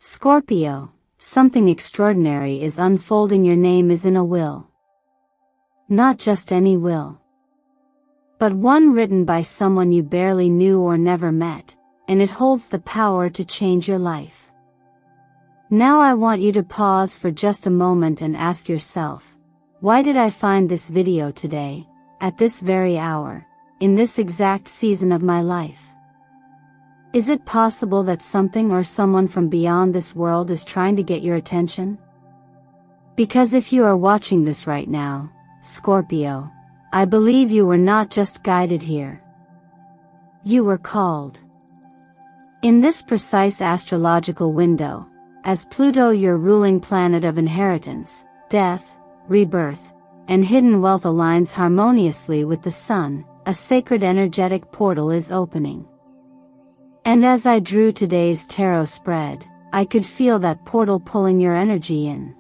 Scorpio, something extraordinary is unfolding. Your name is in a will. Not just any will, but one written by someone you barely knew or never met, and it holds the power to change your life. Now I want you to pause for just a moment and ask yourself, why did I find this video today, at this very hour, in this exact season of my life? Is it possible that something or someone from beyond this world is trying to get your attention? Because if you are watching this right now, Scorpio, I believe you were not just guided here. You were called. In this precise astrological window, as Pluto, your ruling planet of inheritance, death, rebirth, and hidden wealth, aligns harmoniously with the sun, a sacred energetic portal is opening. And as I drew today's tarot spread, I could feel that portal pulling your energy in.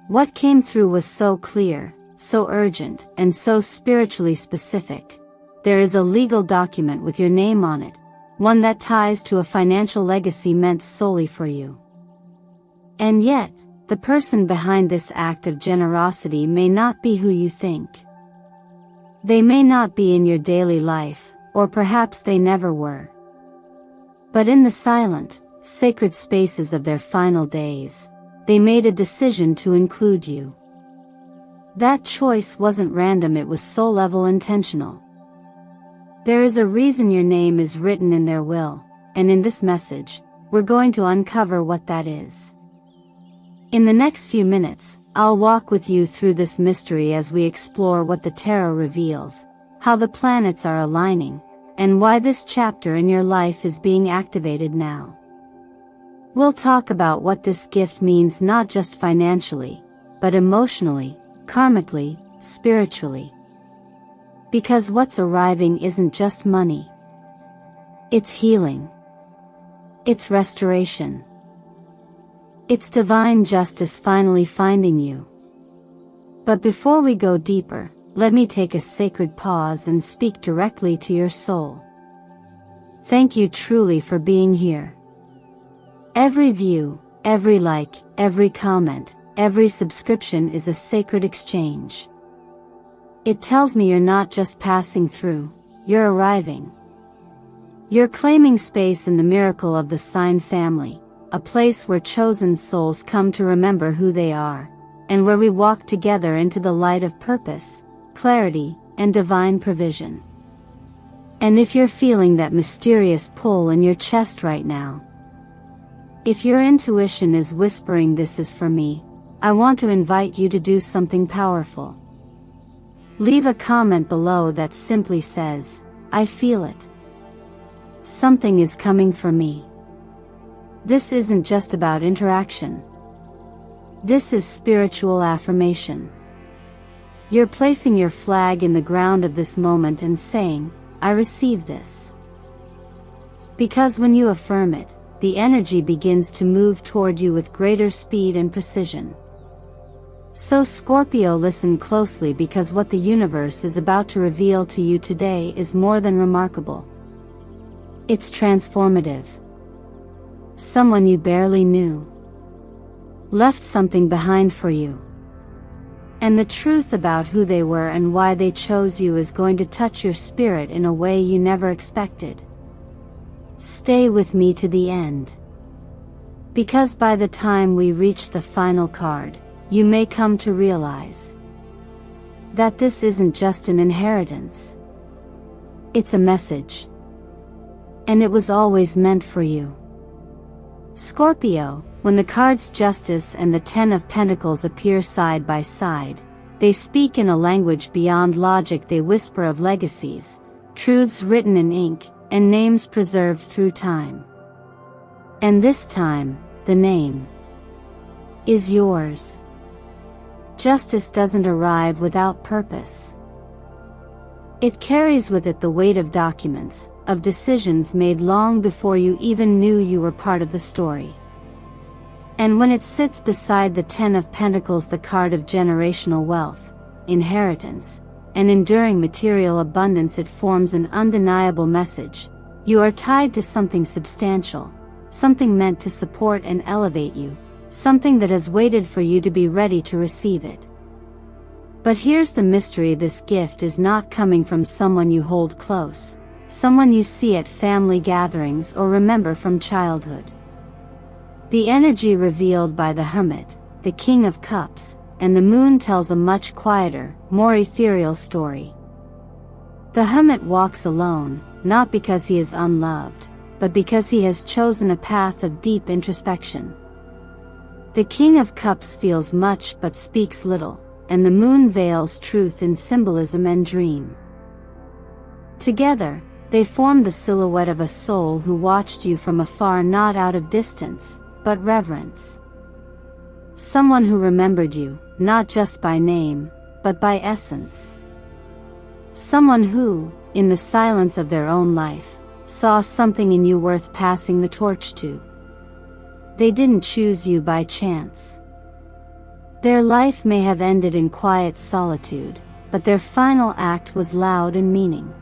What came through was so clear, so urgent, and so spiritually specific. There is a legal document with your name on it, one that ties to a financial legacy meant solely for you. And yet, the person behind this act of generosity may not be who you think. They may not be in your daily life, or perhaps they never were. But in the silent, sacred spaces of their final days, they made a decision to include you. That choice wasn't random, it was soul-level intentional. There is a reason your name is written in their will, and in this message, we're going to uncover what that is. In the next few minutes, I'll walk with you through this mystery as we explore what the tarot reveals, how the planets are aligning, and why this chapter in your life is being activated now. We'll talk about what this gift means not just financially, but emotionally, karmically, spiritually. Because what's arriving isn't just money. It's healing. It's restoration. It's divine justice finally finding you. But before we go deeper, let me take a sacred pause and speak directly to your soul. Thank you truly for being here. Every view, every like, every comment, every subscription is a sacred exchange. It tells me you're not just passing through, you're arriving. You're claiming space in the miracle of the sign family, a place where chosen souls come to remember who they are, and where we walk together into the light of purpose, clarity, and divine provision. And if you're feeling that mysterious pull in your chest right now, if your intuition is whispering this is for me, I want to invite you to do something powerful. Leave a comment below that simply says, I feel it. Something is coming for me. This isn't just about interaction. This is spiritual affirmation. You're placing your flag in the ground of this moment and saying, I receive this. Because when you affirm it, the energy begins to move toward you with greater speed and precision. So Scorpio, listen closely, because what the universe is about to reveal to you today is more than remarkable. It's transformative. Someone you barely knew left something behind for you. And the truth about who they were and why they chose you is going to touch your spirit in a way you never expected. Stay with me to the end. Because by the time we reach the final card, you may come to realize that this isn't just an inheritance. It's a message. And it was always meant for you. Scorpio, when the cards Justice and the Ten of Pentacles appear side by side, they speak in a language beyond logic. They whisper of legacies, truths written in ink, and names preserved through time. And this time, the name is yours. Justice doesn't arrive without purpose. It carries with it the weight of documents, of decisions made long before you even knew you were part of the story. And when it sits beside the Ten of Pentacles, the card of generational wealth, inheritance, and enduring material abundance, it forms an undeniable message. You are tied to something substantial, something meant to support and elevate you, something that has waited for you to be ready to receive it. But here's the mystery: this gift is not coming from someone you hold close, someone you see at family gatherings or remember from childhood. The energy revealed by the Hermit, the King of Cups, and the Moon tells a much quieter, more ethereal story. The Hermit walks alone, not because he is unloved, but because he has chosen a path of deep introspection. The King of Cups feels much but speaks little, and the Moon veils truth in symbolism and dream. Together, they form the silhouette of a soul who watched you from afar, not out of distance, but reverence. Someone who remembered you, not just by name, but by essence. Someone who, in the silence of their own life, saw something in you worth passing the torch to. They didn't choose you by chance. Their life may have ended in quiet solitude, but their final act was loud in meaning.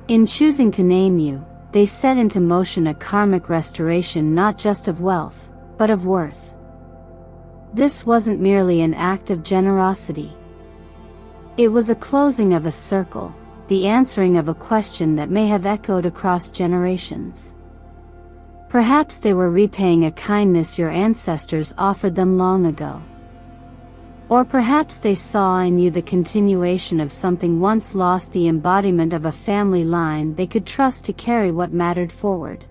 In choosing to name you, they set into motion a karmic restoration, not just of wealth, but of worth. This wasn't merely an act of generosity. It was a closing of a circle, the answering of a question that may have echoed across generations. Perhaps they were repaying a kindness your ancestors offered them long ago. Or perhaps they saw in you the continuation of something once lost, the embodiment of a family line they could trust to carry what mattered forward.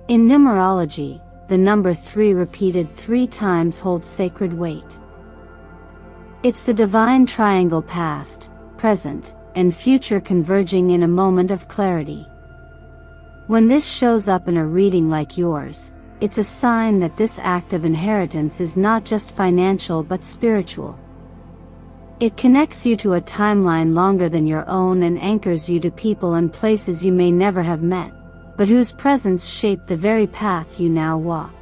In numerology, the number 3 repeated 3 times holds sacred weight. It's the divine triangle, past, present, and future converging in a moment of clarity. When this shows up in a reading like yours, it's a sign that this act of inheritance is not just financial but spiritual. It connects you to a timeline longer than your own and anchors you to people and places you may never have met, but whose presence shaped the very path you now walk.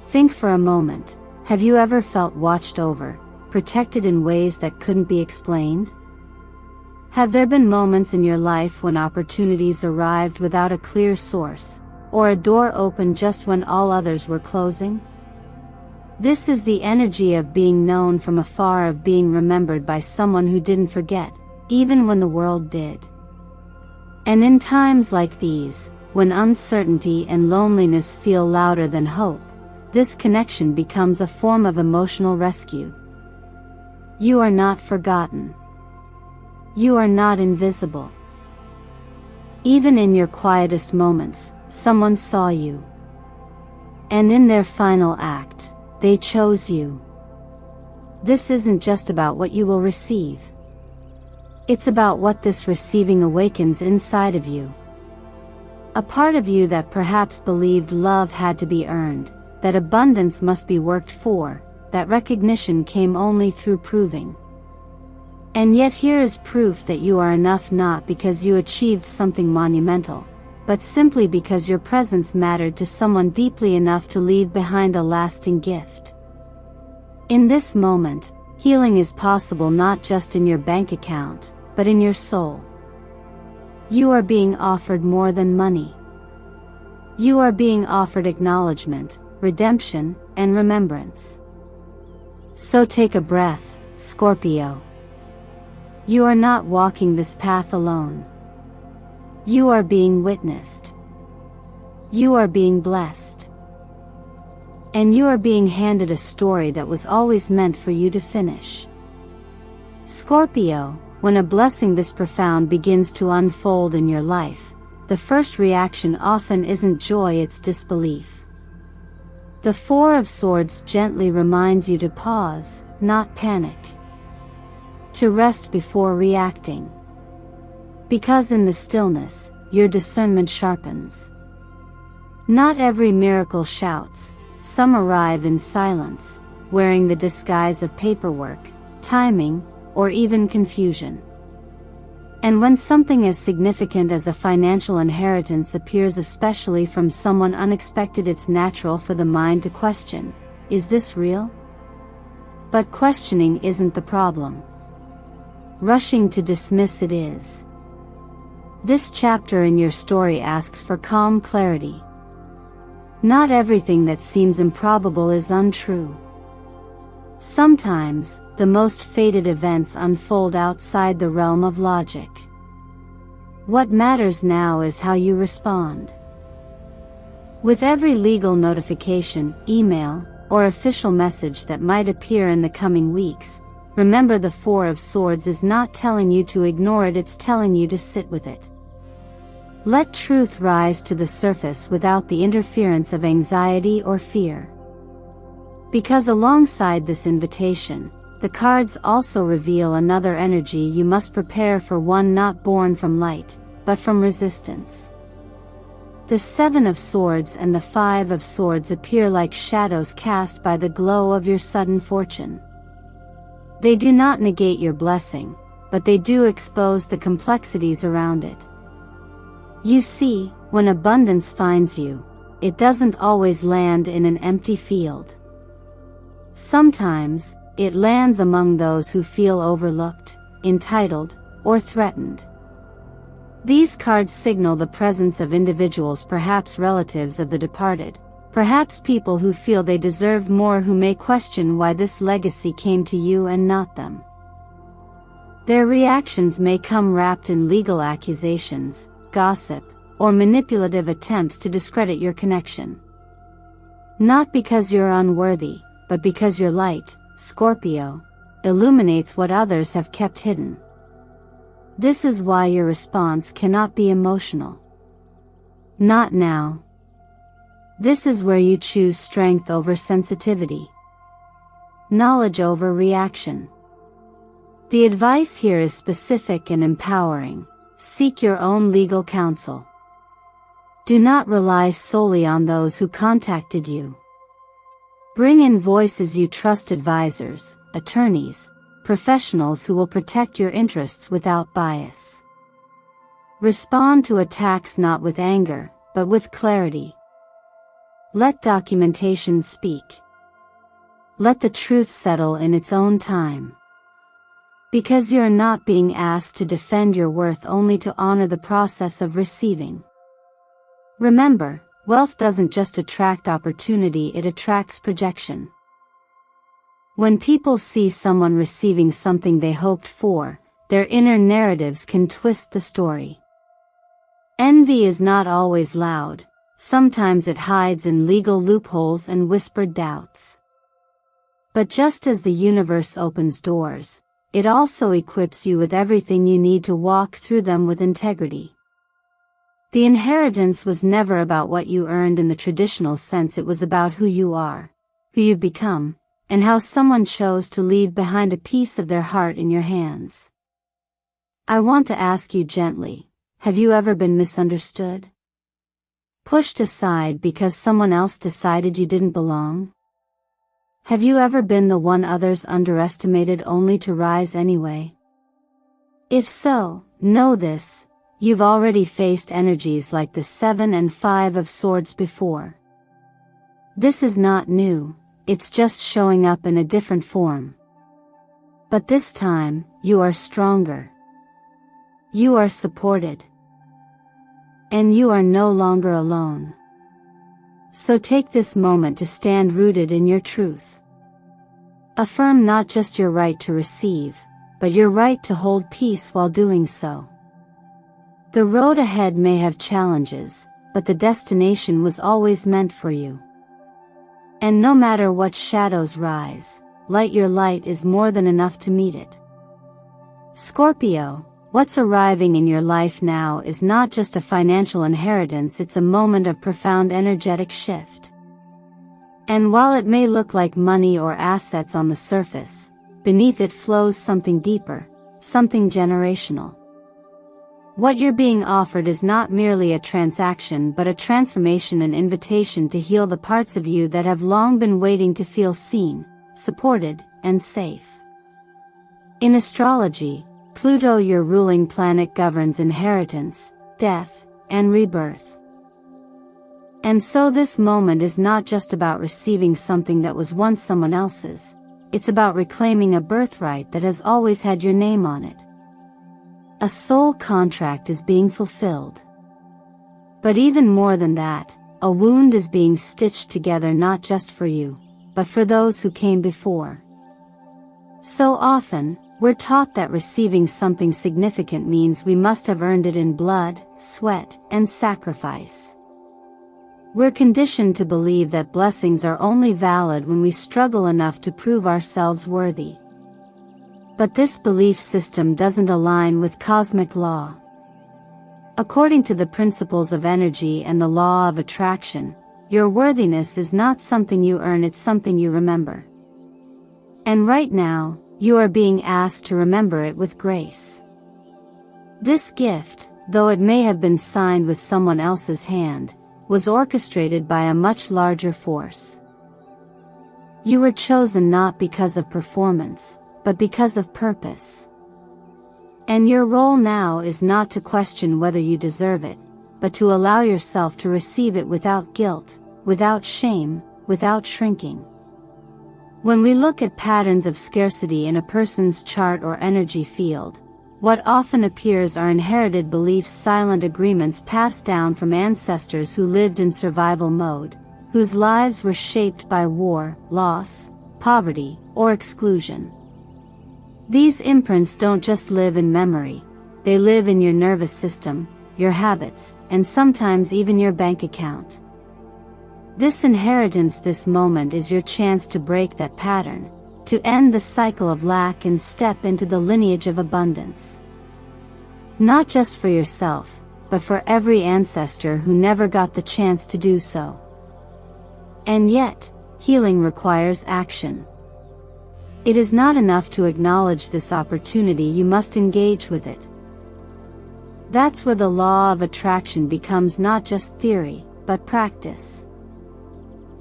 Think for a moment, have you ever felt watched over, protected in ways that couldn't be explained? Have there been moments in your life when opportunities arrived without a clear source, or a door opened just when all others were closing? This is the energy of being known from afar, of being remembered by someone who didn't forget, even when the world did. And in times like these, when uncertainty and loneliness feel louder than hope, this connection becomes a form of emotional rescue. You are not forgotten. You are not invisible. Even in your quietest moments, someone saw you. And in their final act, they chose you. This isn't just about what you will receive. It's about what this receiving awakens inside of you. A part of you that perhaps believed love had to be earned, that abundance must be worked for, that recognition came only through proving. And yet here is proof that you are enough, not because you achieved something monumental, but simply because your presence mattered to someone deeply enough to leave behind a lasting gift. In this moment, healing is possible not just in your bank account, but in your soul. You are being offered more than money. You are being offered acknowledgement, redemption, and remembrance. So take a breath, Scorpio. You are not walking this path alone. You are being witnessed. You are being blessed. And you are being handed a story that was always meant for you to finish. Scorpio, when a blessing this profound begins to unfold in your life, the first reaction often isn't joy, it's disbelief. The 4 of Swords gently reminds you to pause, not panic. To rest before reacting. Because in the stillness, your discernment sharpens. Not every miracle shouts, some arrive in silence, wearing the disguise of paperwork, timing, or even confusion. And when something as significant as a financial inheritance appears, especially from someone unexpected, it's natural for the mind to question, is this real? But questioning isn't the problem. Rushing to dismiss it is. This chapter in your story asks for calm clarity, Not everything that seems improbable is untrue. Sometimes, the most fated events unfold outside the realm of logic. What matters now is how you respond. With every legal notification, email, or official message that might appear in the coming weeks, remember the Four of Swords is not telling you to ignore it, it's telling you to sit with it. Let truth rise to the surface without the interference of anxiety or fear. Because alongside this invitation, the cards also reveal another energy you must prepare for, one not born from light, but from resistance. The Seven of Swords and the Five of Swords appear like shadows cast by the glow of your sudden fortune. They do not negate your blessing, but they do expose the complexities around it. You see, when abundance finds you, it doesn't always land in an empty field. Sometimes, it lands among those who feel overlooked, entitled, or threatened. These cards signal the presence of individuals, perhaps relatives of the departed, perhaps people who feel they deserve more, who may question why this legacy came to you and not them. Their reactions may come wrapped in legal accusations, gossip, or manipulative attempts to discredit your connection. Not because you're unworthy, but because your light, Scorpio, illuminates what others have kept hidden. This is why your response cannot be emotional. Not now. This is where you choose strength over sensitivity, knowledge over reaction. The advice here is specific and empowering. Seek your own legal counsel. Do not rely solely on those who contacted you. Bring in voices you trust, advisors, attorneys, professionals who will protect your interests without bias. Respond to attacks not with anger, but with clarity. Let documentation speak. Let the truth settle in its own time. Because you're not being asked to defend your worth, only to honor the process of receiving. Remember, wealth doesn't just attract opportunity, it attracts projection. When people see someone receiving something they hoped for, their inner narratives can twist the story. Envy is not always loud. Sometimes it hides in legal loopholes and whispered doubts. But just as the universe opens doors, it also equips you with everything you need to walk through them with integrity. The inheritance was never about what you earned in the traditional sense, it was about who you are, who you've become, and how someone chose to leave behind a piece of their heart in your hands. I want to ask you gently, have you ever been misunderstood? Pushed aside because someone else decided you didn't belong? Have you ever been the one others underestimated only to rise anyway? If so, know this. You've already faced energies like the Seven and Five of Swords before. This is not new, it's just showing up in a different form. But this time, you are stronger. You are supported. And you are no longer alone. So take this moment to stand rooted in your truth. Affirm not just your right to receive, but your right to hold peace while doing so. The road ahead may have challenges, but the destination was always meant for you. And no matter what shadows rise, your light is more than enough to meet it. Scorpio, what's arriving in your life now is not just a financial inheritance, it's a moment of profound energetic shift. And while it may look like money or assets on the surface, beneath it flows something deeper, something generational. What you're being offered is not merely a transaction but a transformation, an invitation to heal the parts of you that have long been waiting to feel seen, supported, and safe. In astrology, Pluto, your ruling planet, governs inheritance, death, and rebirth. And so this moment is not just about receiving something that was once someone else's, it's about reclaiming a birthright that has always had your name on it. A soul contract is being fulfilled. But even more than that, a wound is being stitched together not just for you, but for those who came before. So often, we're taught that receiving something significant means we must have earned it in blood, sweat, and sacrifice. We're conditioned to believe that blessings are only valid when we struggle enough to prove ourselves worthy. But this belief system doesn't align with cosmic law. According to the principles of energy and the law of attraction, your worthiness is not something you earn, it's something you remember. And right now, you are being asked to remember it with grace. This gift, though it may have been signed with someone else's hand, was orchestrated by a much larger force. You were chosen not because of performance, but because of purpose. And your role now is not to question whether you deserve it, but to allow yourself to receive it without guilt, without shame, without shrinking. When we look at patterns of scarcity in a person's chart or energy field, what often appears are inherited beliefs, silent agreements passed down from ancestors who lived in survival mode, whose lives were shaped by war, loss, poverty, or exclusion. These imprints don't just live in memory, they live in your nervous system, your habits, and sometimes even your bank account. This inheritance, this moment, is your chance to break that pattern, to end the cycle of lack and step into the lineage of abundance. Not just for yourself, but for every ancestor who never got the chance to do so. And yet, healing requires action. It is not enough to acknowledge this opportunity, you must engage with it. That's where the law of attraction becomes not just theory, but practice.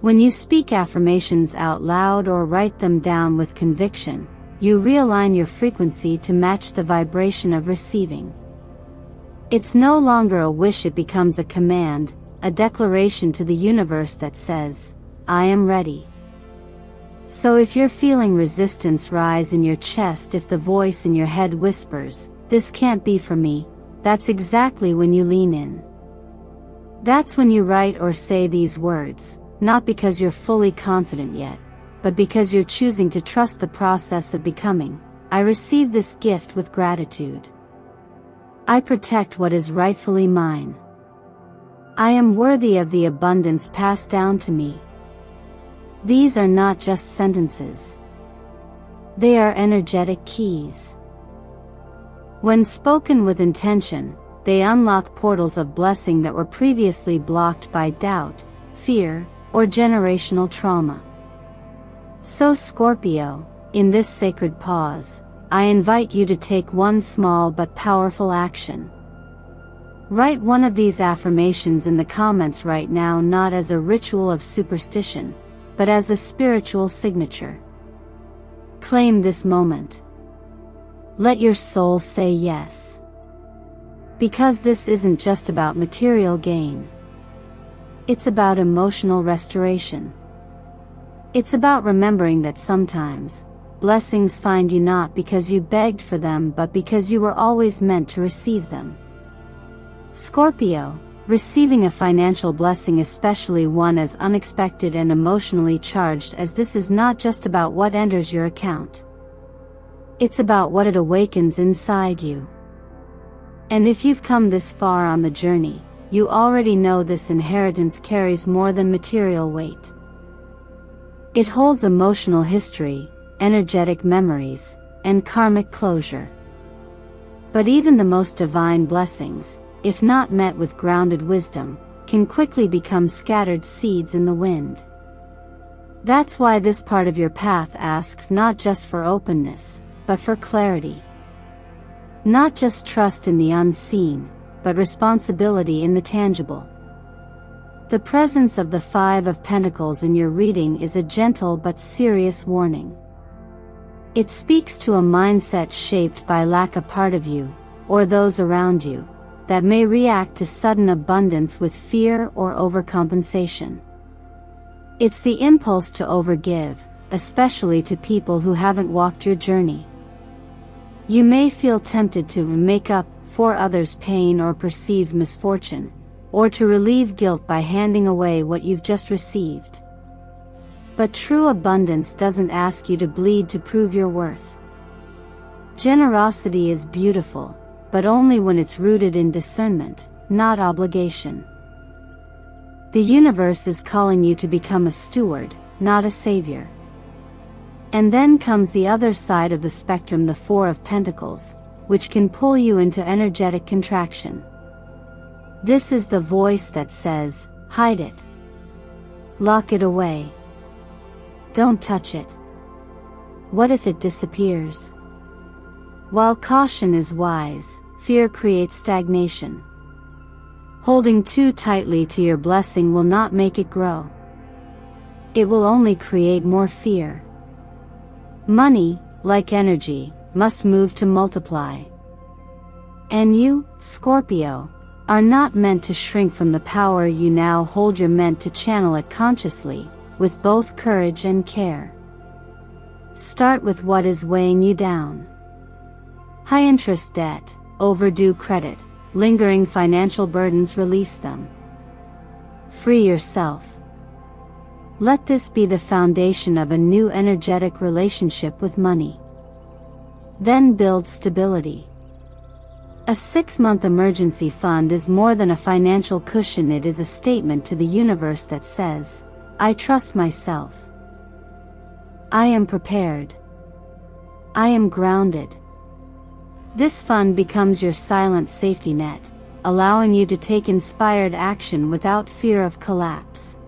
When you speak affirmations out loud or write them down with conviction, you realign your frequency to match the vibration of receiving. It's no longer a wish, it becomes a command, a declaration to the universe that says, I am ready. So if you're feeling resistance rise in your chest, if the voice in your head whispers, this can't be for me, that's exactly when you lean in. That's when you write or say these words, not because you're fully confident yet, but because you're choosing to trust the process of becoming. I receive this gift with gratitude. I protect what is rightfully mine. I am worthy of the abundance passed down to me. These are not just sentences. They are energetic keys. When spoken with intention, they unlock portals of blessing that were previously blocked by doubt, fear, or generational trauma. So Scorpio, in this sacred pause, I invite you to take one small but powerful action. Write one of these affirmations in the comments right now, not as a ritual of superstition, but as a spiritual signature. Claim this moment. Let your soul say yes. Because this isn't just about material gain. It's about emotional restoration. It's about remembering that sometimes, blessings find you not because you begged for them, but because you were always meant to receive them. Scorpio, receiving a financial blessing, especially one as unexpected and emotionally charged as this, is not just about what enters your account. It's about what it awakens inside you. And if you've come this far on the journey, you already know this inheritance carries more than material weight. It holds emotional history, energetic memories, and karmic closure. But even the most divine blessings, if not met with grounded wisdom, can quickly become scattered seeds in the wind. That's why this part of your path asks not just for openness, but for clarity. Not just trust in the unseen, but responsibility in the tangible. The presence of the Five of Pentacles in your reading is a gentle but serious warning. It speaks to a mindset shaped by lack, a part of you, or those around you, that may react to sudden abundance with fear or overcompensation. It's the impulse to overgive, especially to people who haven't walked your journey. You may feel tempted to make up for others' pain or perceived misfortune, or to relieve guilt by handing away what you've just received. But true abundance doesn't ask you to bleed to prove your worth. Generosity is beautiful, but only when it's rooted in discernment, not obligation. The universe is calling you to become a steward, not a savior. And then comes the other side of the spectrum, the Four of Pentacles, which can pull you into energetic contraction. This is the voice that says, hide it. Lock it away. Don't touch it. What if it disappears? While caution is wise, fear creates stagnation. Holding too tightly to your blessing will not make it grow. It will only create more fear. Money, like energy, must move to multiply. And you, Scorpio, are not meant to shrink from the power you now hold. You're meant to channel it consciously, with both courage and care. Start with what is weighing you down. High interest debt, overdue credit, lingering financial burdens. Release them. Free yourself. Let this be the foundation of a new energetic relationship with money. Then build stability. A 6-month emergency fund is more than a financial cushion. It is a statement to the universe that says, I trust myself. I am prepared. I am grounded. This fund becomes your silent safety net, allowing you to take inspired action without fear of collapse.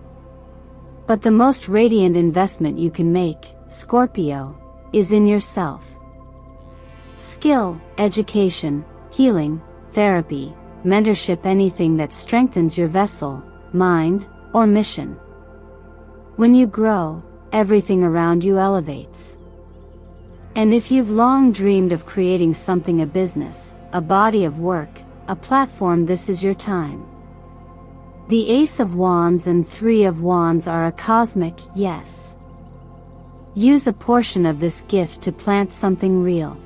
But the most radiant investment you can make, Scorpio, is in yourself. Skill, education, healing, therapy, mentorship, anything that strengthens your vessel, mind, or mission. When you grow, everything around you elevates. And if you've long dreamed of creating something, a business, a body of work, a platform, this is your time. The Ace of Wands and Three of Wands are a cosmic yes. Use a portion of this gift to plant something real.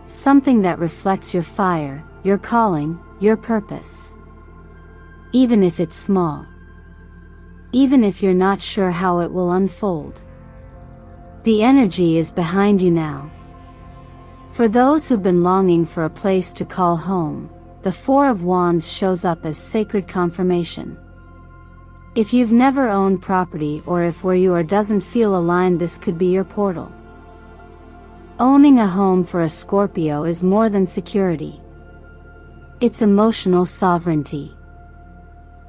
Something that reflects your fire, your calling, your purpose. Even if it's small. Even if you're not sure how it will unfold. The energy is behind you now. For those who've been longing for a place to call home, the Four of Wands shows up as sacred confirmation. If you've never owned property, or if where you are doesn't feel aligned, this could be your portal. Owning a home for a Scorpio is more than security. It's emotional sovereignty.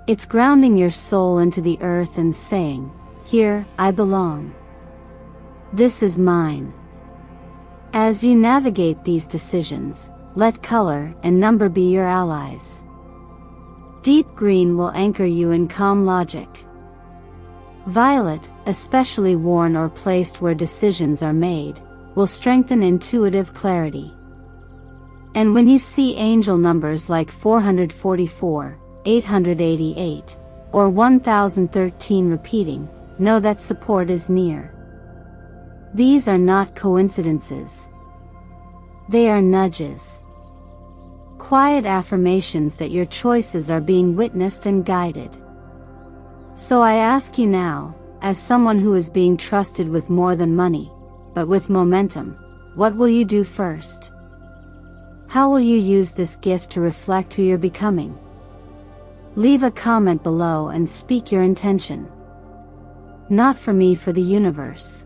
It's grounding your soul into the earth and saying, here, I belong. This is mine. As you navigate these decisions, let color and number be your allies. Deep green will anchor you in calm logic. Violet, especially worn or placed where decisions are made, will strengthen intuitive clarity. And when you see angel numbers like 444, 888, or 1013 repeating, know that support is near. These are not coincidences. They are nudges. Quiet affirmations that your choices are being witnessed and guided. So I ask you now, as someone who is being trusted with more than money, but with momentum, what will you do first? How will you use this gift to reflect who you're becoming? Leave a comment below and speak your intention. Not for me, for the universe.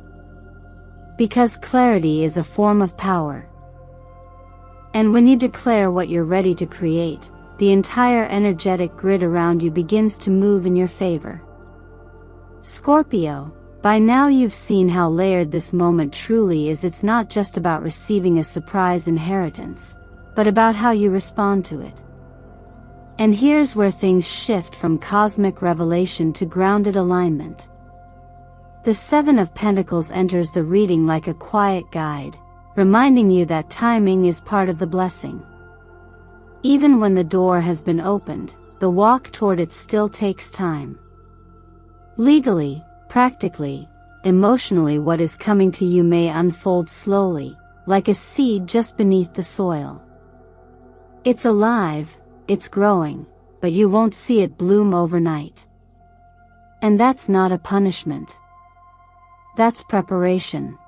Because clarity is a form of power. And when you declare what you're ready to create, the entire energetic grid around you begins to move in your favor. Scorpio, by now you've seen how layered this moment truly is. It's not just about receiving a surprise inheritance, but about how you respond to it. And here's where things shift from cosmic revelation to grounded alignment. The Seven of Pentacles enters the reading like a quiet guide, reminding you that timing is part of the blessing. Even when the door has been opened, the walk toward it still takes time. Legally, practically, emotionally, what is coming to you may unfold slowly, like a seed just beneath the soil. It's alive, it's growing, but you won't see it bloom overnight. And that's not a punishment. That's preparation.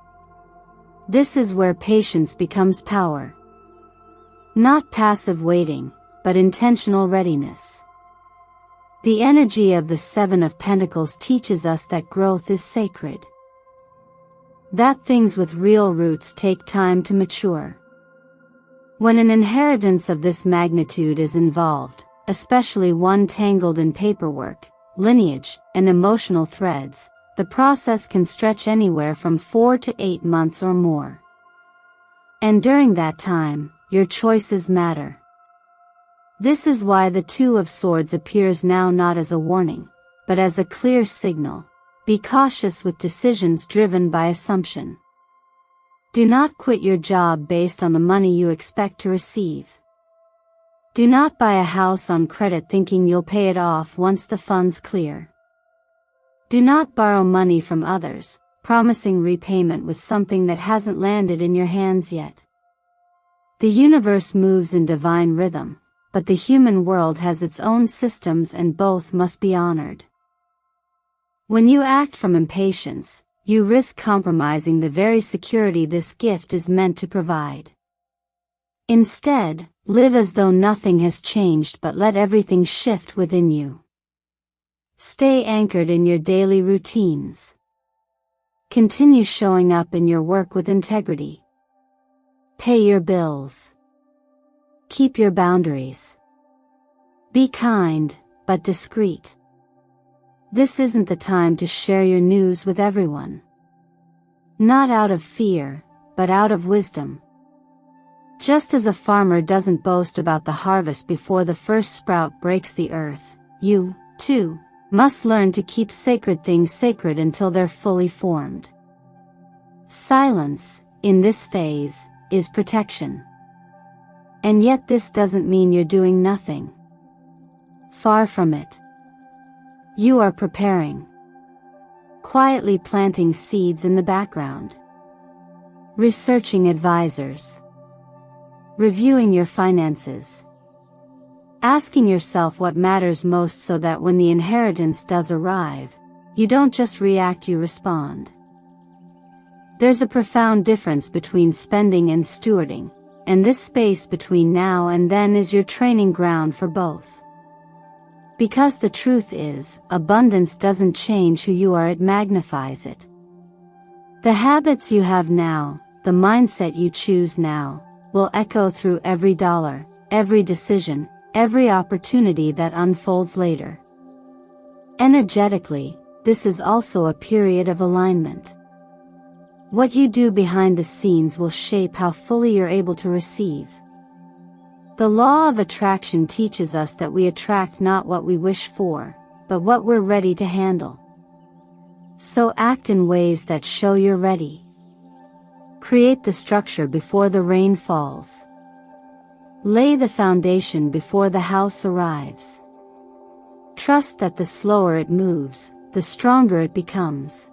This is where patience becomes power. Not passive waiting, but intentional readiness. The energy of the Seven of Pentacles teaches us that growth is sacred. That things with real roots take time to mature. When an inheritance of this magnitude is involved, especially one tangled in paperwork, lineage, and emotional threads, the process can stretch anywhere from 4 to 8 months or more. And during that time, your choices matter. This is why the Two of Swords appears now not as a warning, but as a clear signal. Be cautious with decisions driven by assumption. Do not quit your job based on the money you expect to receive. Do not buy a house on credit thinking you'll pay it off once the funds clear. Do not borrow money from others, promising repayment with something that hasn't landed in your hands yet. The universe moves in divine rhythm, but the human world has its own systems and both must be honored. When you act from impatience, you risk compromising the very security this gift is meant to provide. Instead, live as though nothing has changed but let everything shift within you. Stay anchored in your daily routines. Continue showing up in your work with integrity. Pay your bills. Keep your boundaries. Be kind, but discreet. This isn't the time to share your news with everyone. Not out of fear, but out of wisdom. Just as a farmer doesn't boast about the harvest before the first sprout breaks the earth, you, too, must learn to keep sacred things sacred until they're fully formed. Silence, in this phase, is protection. And yet this doesn't mean you're doing nothing. Far from it. You are preparing. Quietly planting seeds in the background. Researching advisors. Reviewing your finances. Asking yourself what matters most so that when the inheritance does arrive, you don't just react, you respond. There's a profound difference between spending and stewarding, and this space between now and then is your training ground for both. Because the truth is, abundance doesn't change who you are, it magnifies it. The habits you have now, the mindset you choose now, will echo through every dollar, every decision, every opportunity that unfolds later. Energetically, this is also a period of alignment. What you do behind the scenes will shape how fully you're able to receive. The law of attraction teaches us that we attract not what we wish for, but what we're ready to handle. So act in ways that show you're ready. Create the structure before the rain falls. Lay the foundation before the house arrives. Trust that the slower it moves, the stronger it becomes.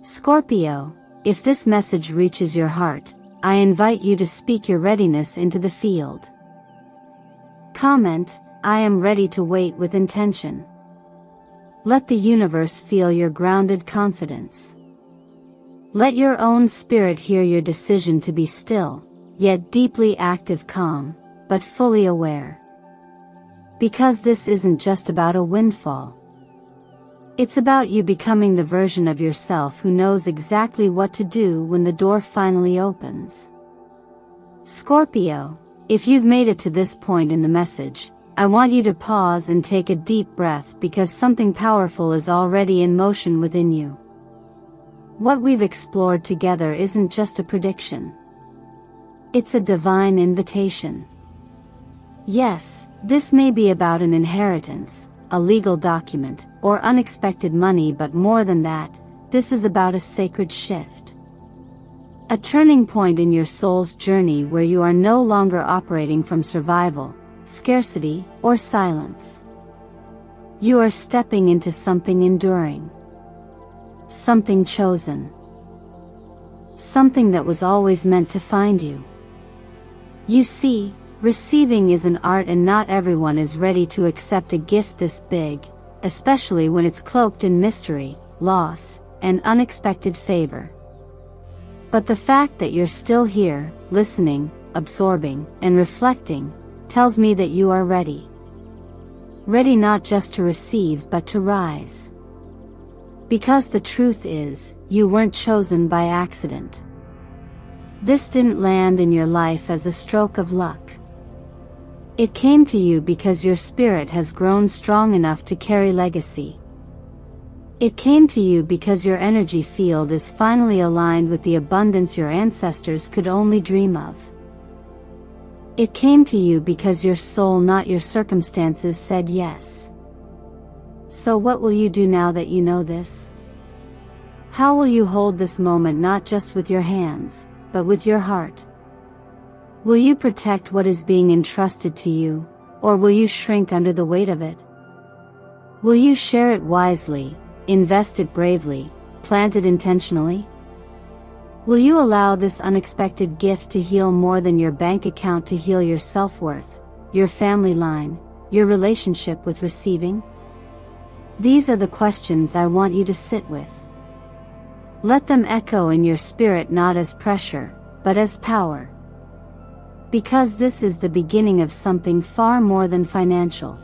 Scorpio, if this message reaches your heart, I invite you to speak your readiness into the field. Comment, I am ready to wait with intention. Let the universe feel your grounded confidence. Let your own spirit hear your decision to be still, yet deeply active, calm, but fully aware. Because this isn't just about a windfall. It's about you becoming the version of yourself who knows exactly what to do when the door finally opens. Scorpio, if you've made it to this point in the message, I want you to pause and take a deep breath because something powerful is already in motion within you. What we've explored together isn't just a prediction. It's a divine invitation. Yes, this may be about an inheritance, a legal document, or unexpected money, but more than that, this is about a sacred shift. A turning point in your soul's journey where you are no longer operating from survival, scarcity, or silence. You are stepping into something enduring. Something chosen. Something that was always meant to find you. You see, Receiving is an art, and not everyone is ready to accept a gift this big, especially when it's cloaked in mystery, loss, and unexpected favor. But the fact that you're still here, listening, absorbing, and reflecting, tells me that you are ready. Ready not just to receive but to rise. Because the truth is, you weren't chosen by accident. This didn't land in your life as a stroke of luck. It came to you because your spirit has grown strong enough to carry legacy. It came to you because your energy field is finally aligned with the abundance your ancestors could only dream of. It came to you because your soul, not your circumstances, said yes. So what will you do now that you know this? How will you hold this moment, not just with your hands, but with your heart? Will you protect what is being entrusted to you, or will you shrink under the weight of it? Will you share it wisely, invest it bravely, plant it intentionally? Will you allow this unexpected gift to heal more than your bank account, to heal your self-worth, your family line, your relationship with receiving? These are the questions I want you to sit with. Let them echo in your spirit, not as pressure, but as power. Because this is the beginning of something far more than financial.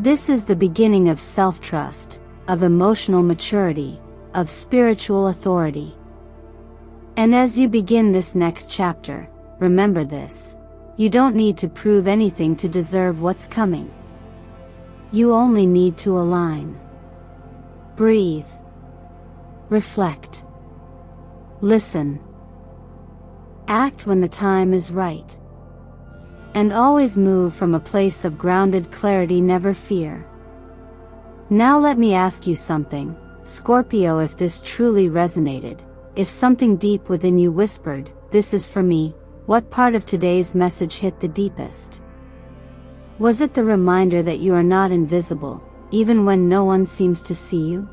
This is the beginning of self-trust, of emotional maturity, of spiritual authority. And as you begin this next chapter, remember this: you don't need to prove anything to deserve what's coming. You only need to align. Breathe. Reflect. Listen. Act when the time is right. And always move from a place of grounded clarity, never fear. Now let me ask you something, Scorpio. If this truly resonated, if something deep within you whispered, "This is for me," what part of today's message hit the deepest? Was it the reminder that you are not invisible, even when no one seems to see you?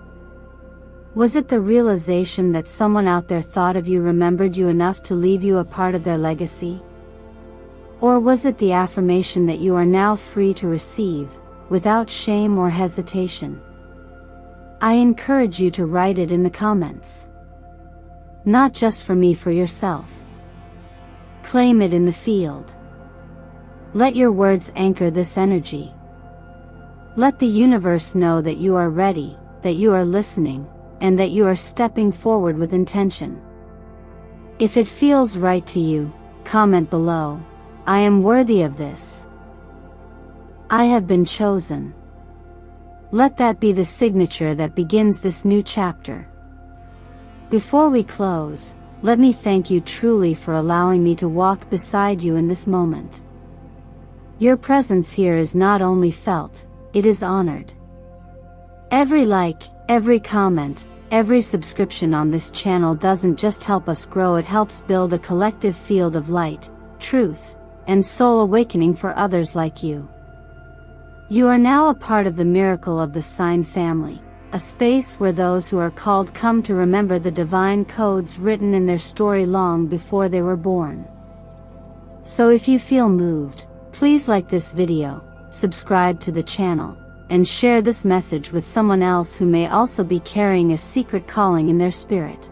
Was it the realization that someone out there thought of you, remembered you enough to leave you a part of their legacy? Or was it the affirmation that you are now free to receive, without shame or hesitation? I encourage you to write it in the comments. Not just for me, for yourself. Claim it in the field. Let your words anchor this energy. Let the universe know that you are ready, that you are listening, and that you are stepping forward with intention. If it feels right to you, comment below, "I am worthy of this. I have been chosen." Let that be the signature that begins this new chapter. Before we close, let me thank you truly for allowing me to walk beside you in this moment. Your presence here is not only felt, it is honored. Every like, every comment, every subscription on this channel doesn't just help us grow, it helps build a collective field of light, truth, and soul awakening for others like you. You are now a part of the miracle of the Sign family, a space where those who are called come to remember the divine codes written in their story long before they were born. So if you feel moved, please like this video, subscribe to the channel, and share this message with someone else who may also be carrying a secret calling in their spirit.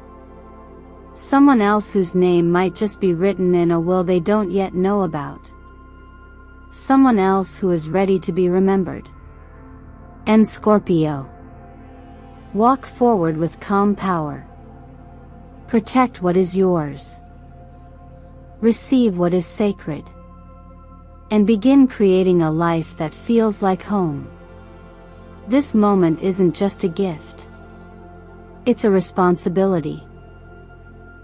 Someone else whose name might just be written in a will they don't yet know about. Someone else who is ready to be remembered. And Scorpio, walk forward with calm power. Protect what is yours. Receive what is sacred. And begin creating a life that feels like home. This moment isn't just a gift. It's a responsibility.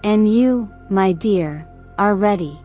And you, my dear, are ready.